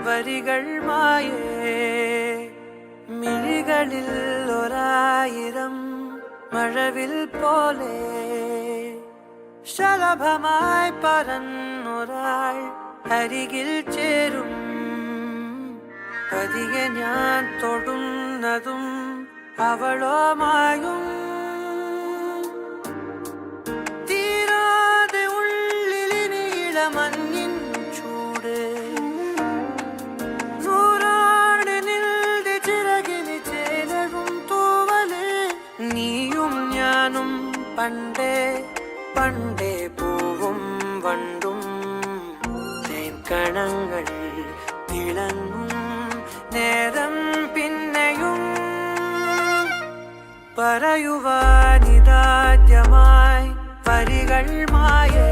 വരികൾ മായേ മിഴികളിൽ ഒരായിരം മഴവിൽ പോലെ ശലഭമായി പറന്നൊരാൾ അരികിൽ ചേരും പതിയെ ഞാൻ തൊടുന്നതും അവളോ മായും തീരാതെ ഉള്ളിലിനിയിട മഞ്ഞിൻ ചൂട് നൂറാട് നിൽടെ ചിറകിന് ചേലവും തൂവല് നീയും ഞാനും പണ്ടേ പണ്ടേ പൂവും വണ്ടും തേൻകണങ്ങൾ തിളങ്ങും നേരം പിന്നെയും പറയുവാനിതാദ്യമായി വരികൾ മായേ